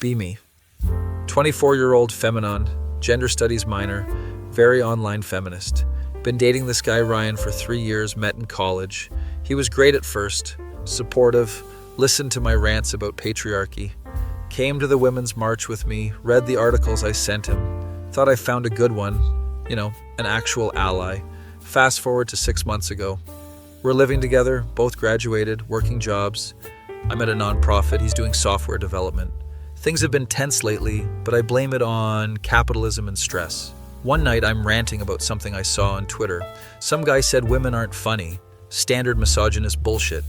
Be me. 24-year-old feminine, gender studies minor, very online feminist. Been dating this guy Ryan for 3 years, met in college. He was great at first, supportive, listened to my rants about patriarchy, came to the Women's March with me, read the articles I sent him, thought I found a good one, an actual ally. Fast forward to 6 months ago. We're living together, both graduated, working jobs. I'm at a nonprofit, he's doing software development. Things have been tense lately, but I blame it on capitalism and stress. One night I'm ranting about something I saw on Twitter. Some guy said women aren't funny. Standard misogynist bullshit.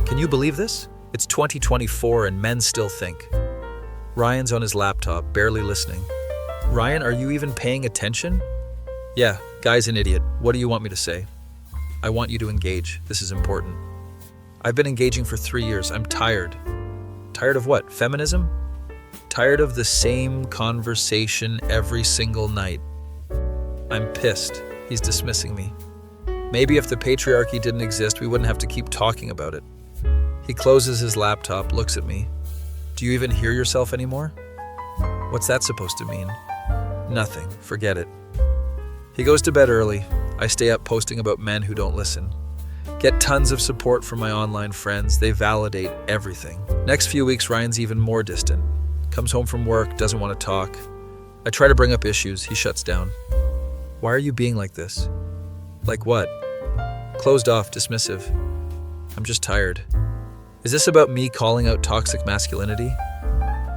Can you believe this? It's 2024 and men still think. Ryan's on his laptop, barely listening. Ryan, are you even paying attention? Yeah, guy's an idiot. What do you want me to say? I want you to engage. This is important. I've been engaging for 3 years. I'm tired. Tired of what? Feminism? Tired of the same conversation every single night. I'm pissed. He's dismissing me. Maybe if the patriarchy didn't exist, we wouldn't have to keep talking about it. He closes his laptop, looks at me. Do you even hear yourself anymore? What's that supposed to mean? Nothing. Forget it. He goes to bed early. I stay up posting about men who don't listen. Get tons of support from my online friends. They validate everything. Next few weeks, Ryan's even more distant. Comes home from work, doesn't want to talk. I try to bring up issues. He shuts down. Why are you being like this? Like what? Closed off, dismissive. I'm just tired. Is this about me calling out toxic masculinity?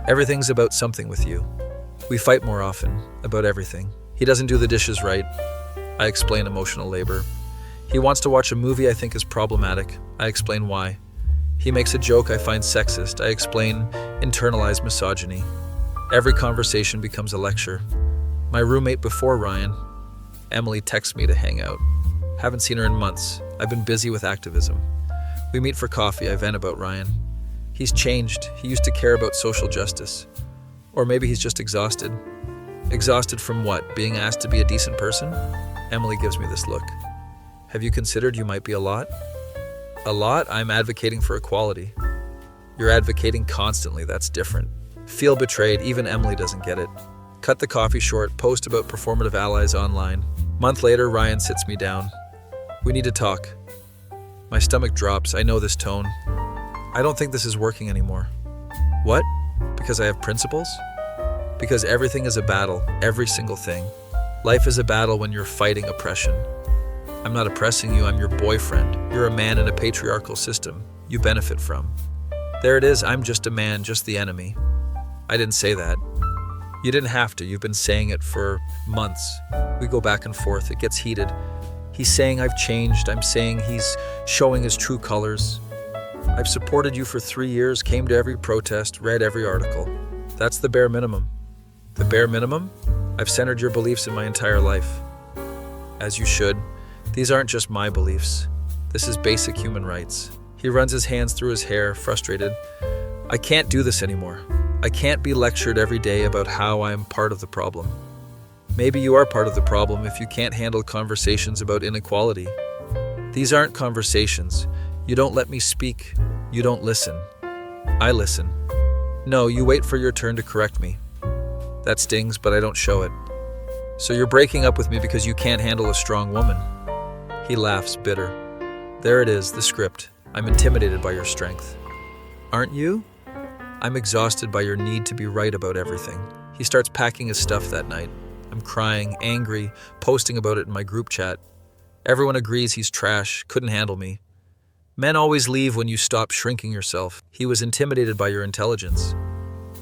Everything's about something with you. We fight more often, about everything. He doesn't do the dishes right. I explain emotional labor. He wants to watch a movie I think is problematic. I explain why. He makes a joke I find sexist. I explain internalized misogyny. Every conversation becomes a lecture. My roommate before Ryan, Emily, texts me to hang out. Haven't seen her in months. I've been busy with activism. We meet for coffee. I vent about Ryan. He's changed. He used to care about social justice. Or maybe he's just exhausted. Exhausted from what? Being asked to be a decent person? Emily gives me this look. Have you considered you might be a lot? A lot? I'm advocating for equality. You're advocating constantly. That's different. Feel betrayed. Even Emily doesn't get it. Cut the coffee short. Post about performative allies online. Month later, Ryan sits me down. We need to talk. My stomach drops. I know this tone. I don't think this is working anymore. What? Because I have principles? Because everything is a battle. Every single thing. Life is a battle when you're fighting oppression. I'm not oppressing you, I'm your boyfriend. You're a man in a patriarchal system you benefit from. There it is, I'm just a man, just the enemy. I didn't say that. You didn't have to, you've been saying it for months. We go back and forth, it gets heated. He's saying I've changed, I'm saying he's showing his true colors. I've supported you for 3 years, came to every protest, read every article. That's the bare minimum. The bare minimum? I've centered your beliefs in my entire life. As you should. These aren't just my beliefs. This is basic human rights. He runs his hands through his hair, frustrated. I can't do this anymore. I can't be lectured every day about how I'm part of the problem. Maybe you are part of the problem if you can't handle conversations about inequality. These aren't conversations. You don't let me speak. You don't listen. I listen. No, you wait for your turn to correct me. That stings, but I don't show it. So you're breaking up with me because you can't handle a strong woman. He laughs, bitter. There it is, the script. I'm intimidated by your strength. Aren't you? I'm exhausted by your need to be right about everything. He starts packing his stuff that night. I'm crying, angry, posting about it in my group chat. Everyone agrees he's trash, couldn't handle me. Men always leave when you stop shrinking yourself. He was intimidated by your intelligence.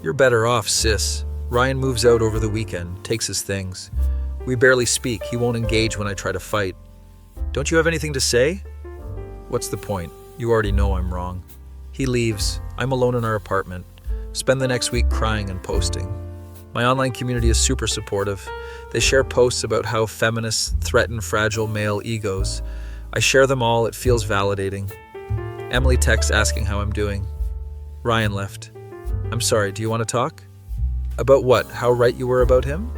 You're better off, sis. Ryan moves out over the weekend, takes his things. We barely speak. He won't engage when I try to fight. Don't you have anything to say? What's the point? You already know I'm wrong. He leaves. I'm alone in our apartment. Spend the next week crying and posting. My online community is super supportive. They share posts about how feminists threaten fragile male egos. I share them all. It feels validating. Emily texts asking how I'm doing. Ryan left. I'm sorry, do you want to talk? About what? How right you were about him?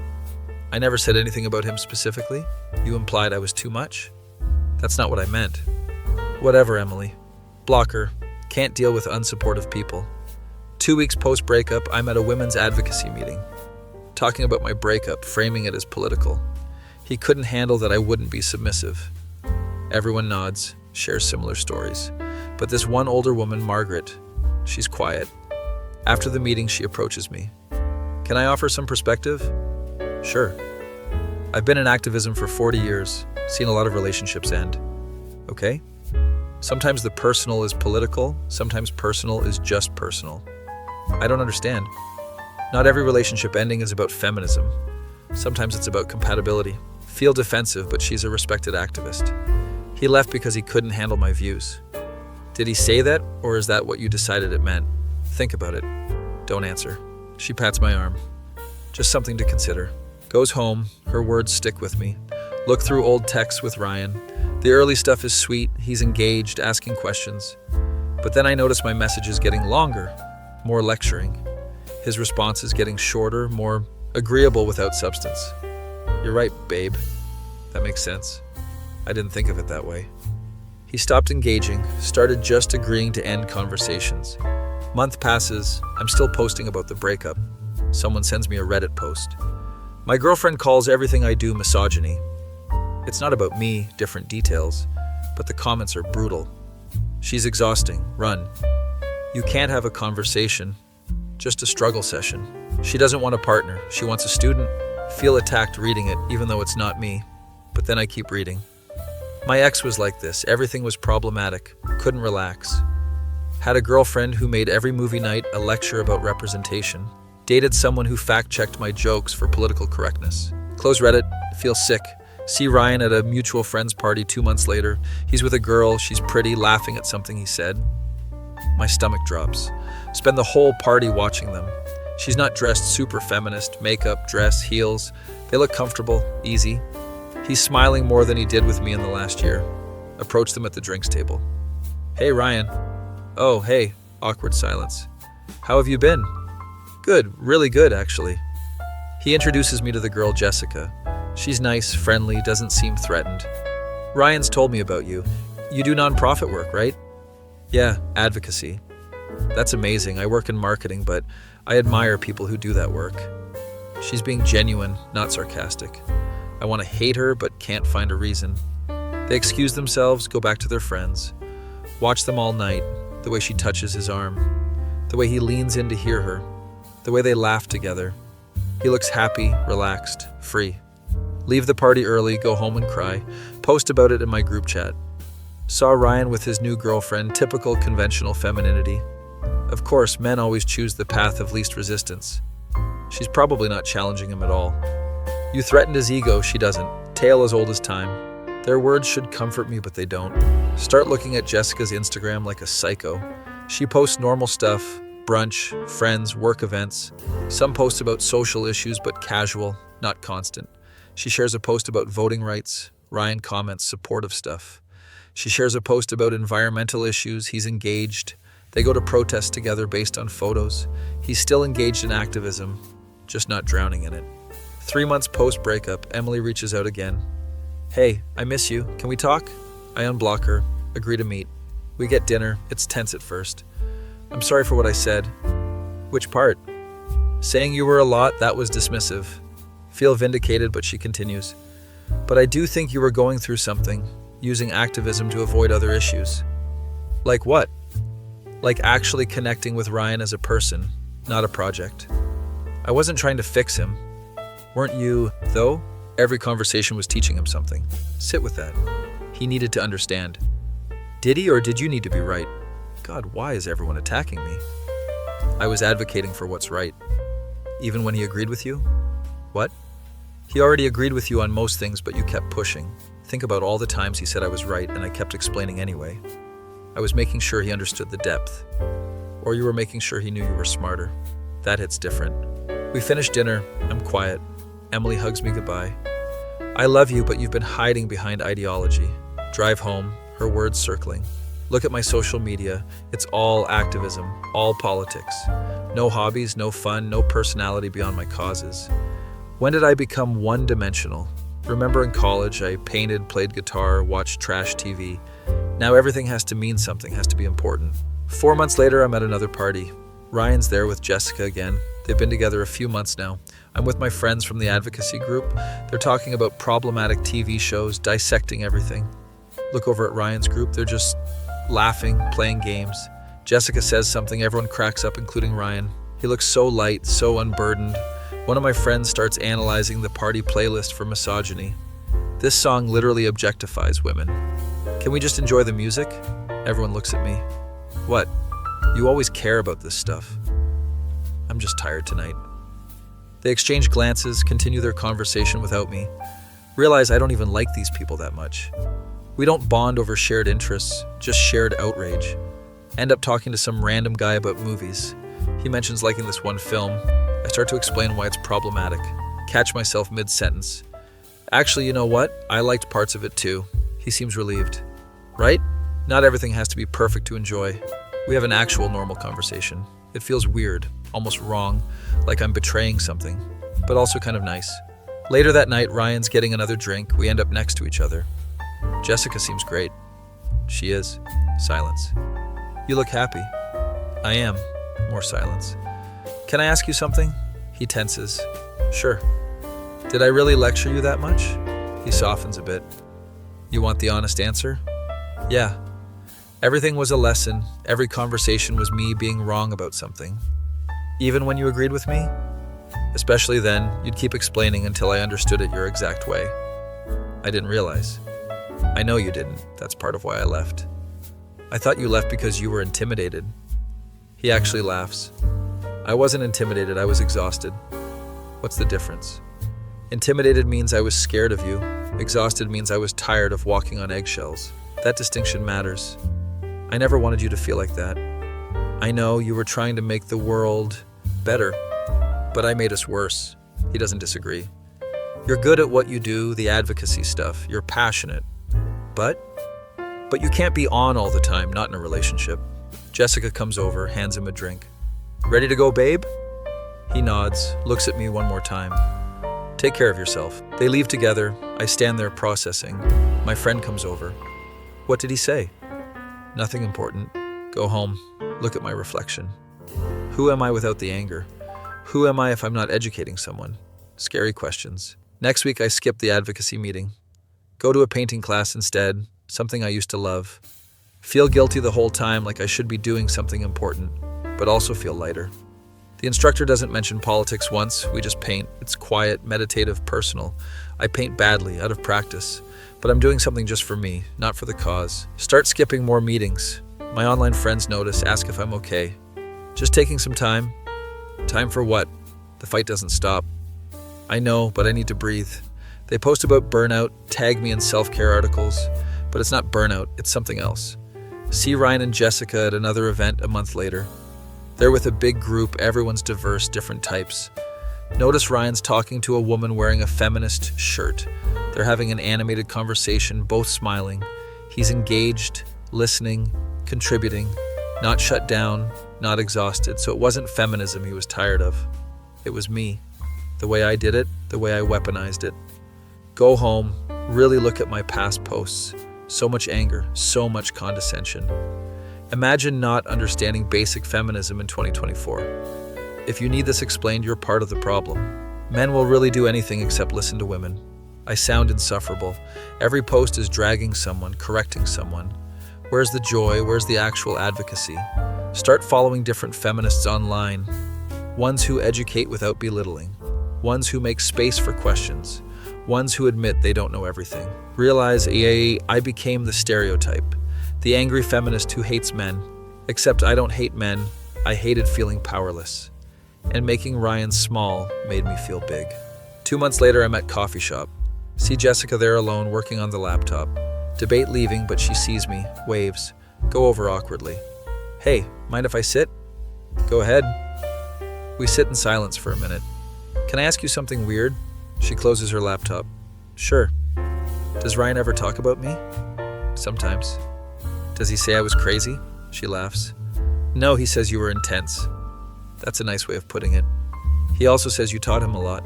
I never said anything about him specifically. You implied I was too much. That's not what I meant. Whatever, Emily. Block her. Can't deal with unsupportive people. 2 weeks post-breakup, I'm at a women's advocacy meeting, talking about my breakup, framing it as political. He couldn't handle that I wouldn't be submissive. Everyone nods, shares similar stories. But this one older woman, Margaret, she's quiet. After the meeting, she approaches me. Can I offer some perspective? Sure. I've been in activism for 40 years, seen a lot of relationships end. Okay? Sometimes the personal is political, sometimes personal is just personal. I don't understand. Not every relationship ending is about feminism. Sometimes it's about compatibility. Feel defensive, but she's a respected activist. He left because he couldn't handle my views. Did he say that, or is that what you decided it meant? Think about it. Don't answer. She pats my arm. Just something to consider. Goes home, her words stick with me. Look through old texts with Ryan. The early stuff is sweet, he's engaged, asking questions. But then I notice my message is getting longer, more lecturing. His response is getting shorter, more agreeable without substance. You're right, babe. That makes sense. I didn't think of it that way. He stopped engaging, started just agreeing to end conversations. Month passes, I'm still posting about the breakup. Someone sends me a Reddit post. My girlfriend calls everything I do misogyny. It's not about me, different details, but the comments are brutal. She's exhausting. Run. You can't have a conversation, just a struggle session. She doesn't want a partner. She wants a student. Feel attacked reading it, even though it's not me. But then I keep reading. My ex was like this. Everything was problematic. Couldn't relax. Had a girlfriend who made every movie night a lecture about representation. Dated someone who fact-checked my jokes for political correctness. Close Reddit. Feel sick. See Ryan at a mutual friend's party 2 months later. He's with a girl, she's pretty, laughing at something he said. My stomach drops. Spend the whole party watching them. She's not dressed super feminist, makeup, dress, heels. They look comfortable, easy. He's smiling more than he did with me in the last year. Approach them at the drinks table. Hey, Ryan. Oh, hey. Awkward silence. How have you been? Good, really good, actually. He introduces me to the girl, Jessica. She's nice, friendly, doesn't seem threatened. Ryan's told me about you. You do nonprofit work, right? Yeah, advocacy. That's amazing. I work in marketing, but I admire people who do that work. She's being genuine, not sarcastic. I want to hate her, but can't find a reason. They excuse themselves, go back to their friends. Watch them all night, the way she touches his arm, the way he leans in to hear her, the way they laugh together. He looks happy, relaxed, free. Leave the party early, go home and cry. Post about it in my group chat. Saw Ryan with his new girlfriend, typical conventional femininity. Of course, men always choose the path of least resistance. She's probably not challenging him at all. You threatened his ego, she doesn't. Tale as old as time. Their words should comfort me, but they don't. Start looking at Jessica's Instagram like a psycho. She posts normal stuff, brunch, friends, work events. Some posts about social issues, but casual, not constant. She shares a post about voting rights. Ryan comments supportive stuff. She shares a post about environmental issues. He's engaged. They go to protests together based on photos. He's still engaged in activism, just not drowning in it. 3 months post-breakup, Emily reaches out again. Hey, I miss you. Can we talk? I unblock her, agree to meet. We get dinner. It's tense at first. I'm sorry for what I said. Which part? Saying you were a lot, that was dismissive. Feel vindicated, but she continues. But I do think you were going through something, using activism to avoid other issues. Like what? Like actually connecting with Ryan as a person, not a project. I wasn't trying to fix him. Weren't you, though? Every conversation was teaching him something. Sit with that. He needed to understand. Did he, or did you need to be right? God, why is everyone attacking me? I was advocating for what's right. Even when he agreed with you? What? He already agreed with you on most things, but you kept pushing. Think about all the times he said I was right, and I kept explaining anyway. I was making sure he understood the depth. Or you were making sure he knew you were smarter. That hits different. We finish dinner. I'm quiet. Emily hugs me goodbye. I love you, but you've been hiding behind ideology. Drive home, her words circling. Look at my social media. It's all activism, all politics. No hobbies, no fun, no personality beyond my causes. When did I become one-dimensional? Remember in college, I painted, played guitar, watched trash TV. Now everything has to mean something, has to be important. 4 months later, I'm at another party. Ryan's there with Jessica again. They've been together a few months now. I'm with my friends from the advocacy group. They're talking about problematic TV shows, dissecting everything. Look over at Ryan's group. They're just laughing, playing games. Jessica says something, everyone cracks up, including Ryan. He looks so light, so unburdened. One of my friends starts analyzing the party playlist for misogyny. This song literally objectifies women. Can we just enjoy the music? Everyone looks at me. What? You always care about this stuff. I'm just tired tonight. They exchange glances, continue their conversation without me. Realize I don't even like these people that much. We don't bond over shared interests, just shared outrage. End up talking to some random guy about movies. He mentions liking this one film. I start to explain why it's problematic. Catch myself mid-sentence. Actually, you know what? I liked parts of it too. He seems relieved. Right? Not everything has to be perfect to enjoy. We have an actual normal conversation. It feels weird, almost wrong, like I'm betraying something, but also kind of nice. Later that night, Ryan's getting another drink. We end up next to each other. Jessica seems great. She is. Silence. You look happy. I am. More silence. Can I ask you something? He tenses. Sure. Did I really lecture you that much? He softens a bit. You want the honest answer? Yeah. Everything was a lesson. Every conversation was me being wrong about something. Even when you agreed with me? Especially then, you'd keep explaining until I understood it your exact way. I didn't realize. I know you didn't. That's part of why I left. I thought you left because you were intimidated. He actually laughs. I wasn't intimidated, I was exhausted. What's the difference? Intimidated means I was scared of you. Exhausted means I was tired of walking on eggshells. That distinction matters. I never wanted you to feel like that. I know you were trying to make the world better, but I made us worse. He doesn't disagree. You're good at what you do, the advocacy stuff. You're passionate. But you can't be on all the time, not in a relationship. Jessica comes over, hands him a drink. Ready to go, babe? He nods, looks at me one more time. Take care of yourself. They leave together. I stand there processing. My friend comes over. What did he say? Nothing important. Go home. Look at my reflection. Who am I without the anger? Who am I if I'm not educating someone? Scary questions. Next week, I skip the advocacy meeting. Go to a painting class instead, something I used to love. Feel guilty the whole time, like I should be doing something important, but also feel lighter. The instructor doesn't mention politics once. We just paint. It's quiet, meditative, personal. I paint badly, out of practice, but I'm doing something just for me, not for the cause. Start skipping more meetings. My online friends notice, ask if I'm okay. Just taking some time. Time for what? The fight doesn't stop. I know, but I need to breathe. They post about burnout, tag me in self-care articles, but it's not burnout, it's something else. See Ryan and Jessica at another event a month later. They're with a big group, everyone's diverse, different types. Notice Ryan's talking to a woman wearing a feminist shirt. They're having an animated conversation, both smiling. He's engaged, listening, contributing, not shut down, not exhausted. So it wasn't feminism he was tired of. It was me. The way I did it, the way I weaponized it. Go home, really look at my past posts. So much anger, so much condescension. Imagine not understanding basic feminism in 2024. If you need this explained, you're part of the problem. Men will really do anything except listen to women. I sound insufferable. Every post is dragging someone, correcting someone. Where's the joy? Where's the actual advocacy? Start following different feminists online. Ones who educate without belittling. Ones who make space for questions. Ones who admit they don't know everything. Realize I became the stereotype. The angry feminist who hates men. Except I don't hate men. I hated feeling powerless. And making Ryan small made me feel big. 2 months later, I'm at coffee shop. See Jessica there alone working on the laptop. Debate leaving, but she sees me, waves. Go over awkwardly. Hey, mind if I sit? Go ahead. We sit in silence for a minute. Can I ask you something weird? She closes her laptop. Sure. Does Ryan ever talk about me? Sometimes. Does he say I was crazy? She laughs. No, he says you were intense. That's a nice way of putting it. He also says you taught him a lot.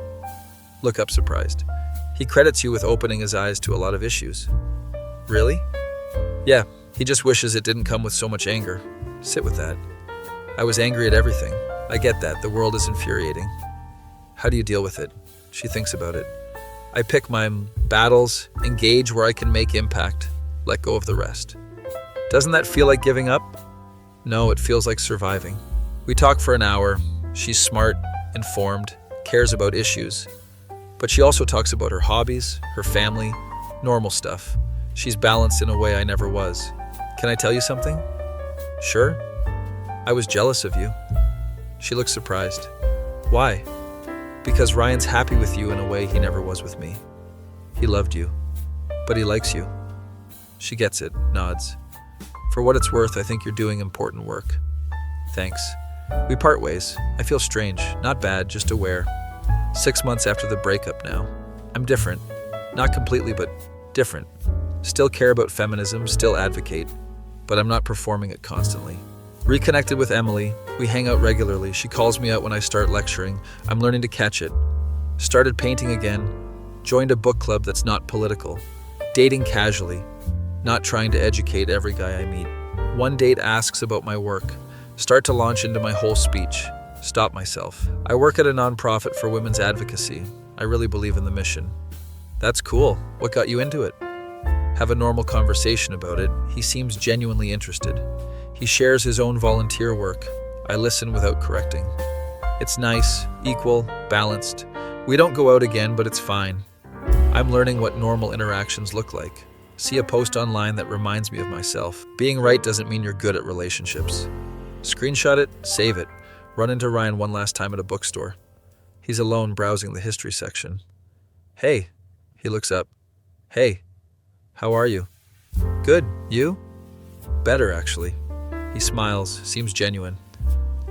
Look up surprised. He credits you with opening his eyes to a lot of issues. Really? Yeah, he just wishes it didn't come with so much anger. Sit with that. I was angry at everything. I get that. The world is infuriating. How do you deal with it? She thinks about it. I pick my battles, engage where I can make impact, let go of the rest. Doesn't that feel like giving up? No, it feels like surviving. We talk for an hour. She's smart, informed, cares about issues. But she also talks about her hobbies, her family, normal stuff. She's balanced in a way I never was. Can I tell you something? Sure. I was jealous of you. She looks surprised. Why? Because Ryan's happy with you in a way he never was with me. He loved you, but he likes you. She gets it, nods. For what it's worth, I think you're doing important work. Thanks. We part ways. I feel strange, not bad, just aware. 6 months after the breakup now. I'm different. Not completely, but different. Still care about feminism, still advocate, but I'm not performing it constantly. Reconnected with Emily. We hang out regularly. She calls me out when I start lecturing. I'm learning to catch it. Started painting again. Joined a book club that's not political. Dating casually. Not trying to educate every guy I meet. One date asks about my work. Start to launch into my whole speech. Stop myself. I work at a nonprofit for women's advocacy. I really believe in the mission. That's cool. What got you into it? Have a normal conversation about it. He seems genuinely interested. He shares his own volunteer work. I listen without correcting. It's nice, equal, balanced. We don't go out again, but it's fine. I'm learning what normal interactions look like. See a post online that reminds me of myself. Being right doesn't mean you're good at relationships. Screenshot it, save it. Run into Ryan one last time at a bookstore. He's alone browsing the history section. Hey, he looks up. Hey, how are you? Good, you? Better, actually. He smiles, seems genuine.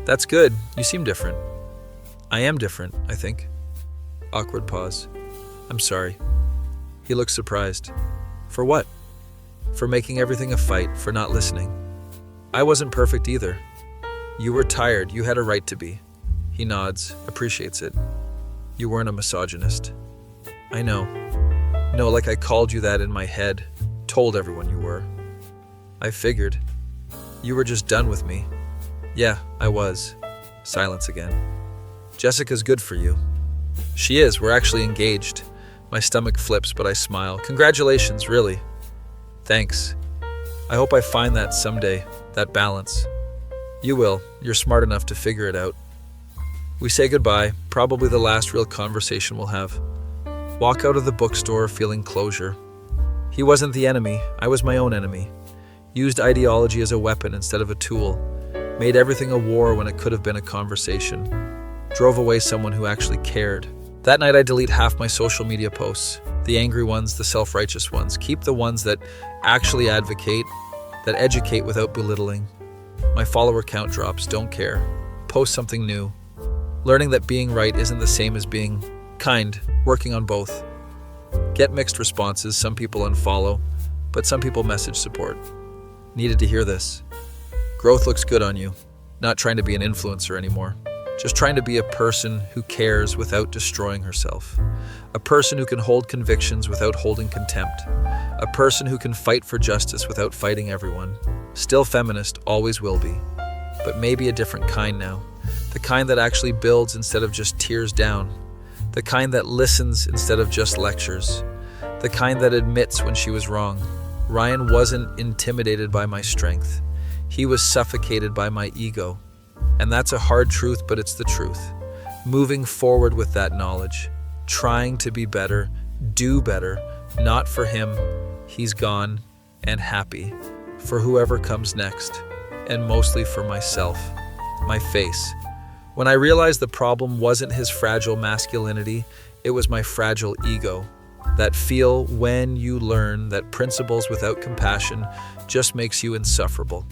That's good, you seem different. I am different, I think. Awkward pause. I'm sorry. He looks surprised. For what? For making everything a fight, for not listening. I wasn't perfect either. You were tired, you had a right to be. He nods, appreciates it. You weren't a misogynist. I know. No, like I called you that in my head, told everyone you were. I figured. You were just done with me. Yeah, I was. Silence again. Jessica's good for you. She is, we're actually engaged. My stomach flips, but I smile. Congratulations, really. Thanks. I hope I find that someday, that balance. You will. You're smart enough to figure it out. We say goodbye, probably the last real conversation we'll have. Walk out of the bookstore feeling closure. He wasn't the enemy, I was my own enemy. Used ideology as a weapon instead of a tool. Made everything a war when it could have been a conversation. Drove away someone who actually cared. That night I delete half my social media posts. The angry ones, the self-righteous ones. Keep the ones that actually advocate, that educate without belittling. My follower count drops, don't care. Post something new. Learning that being right isn't the same as being kind, working on both. Get mixed responses, some people unfollow, but some people message support. Needed to hear this. Growth looks good on you. Not trying to be an influencer anymore. Just trying to be a person who cares without destroying herself. A person who can hold convictions without holding contempt. A person who can fight for justice without fighting everyone. Still feminist, always will be. But maybe a different kind now. The kind that actually builds instead of just tears down. The kind that listens instead of just lectures. The kind that admits when she was wrong. Ryan wasn't intimidated by my strength. He was suffocated by my ego. And that's a hard truth, but it's the truth. Moving forward with that knowledge. Trying to be better, do better. Not for him. He's gone and happy. For whoever comes next. And mostly for myself. My face. When I realized the problem wasn't his fragile masculinity, it was my fragile ego. That feel when you learn that principles without compassion just makes you insufferable.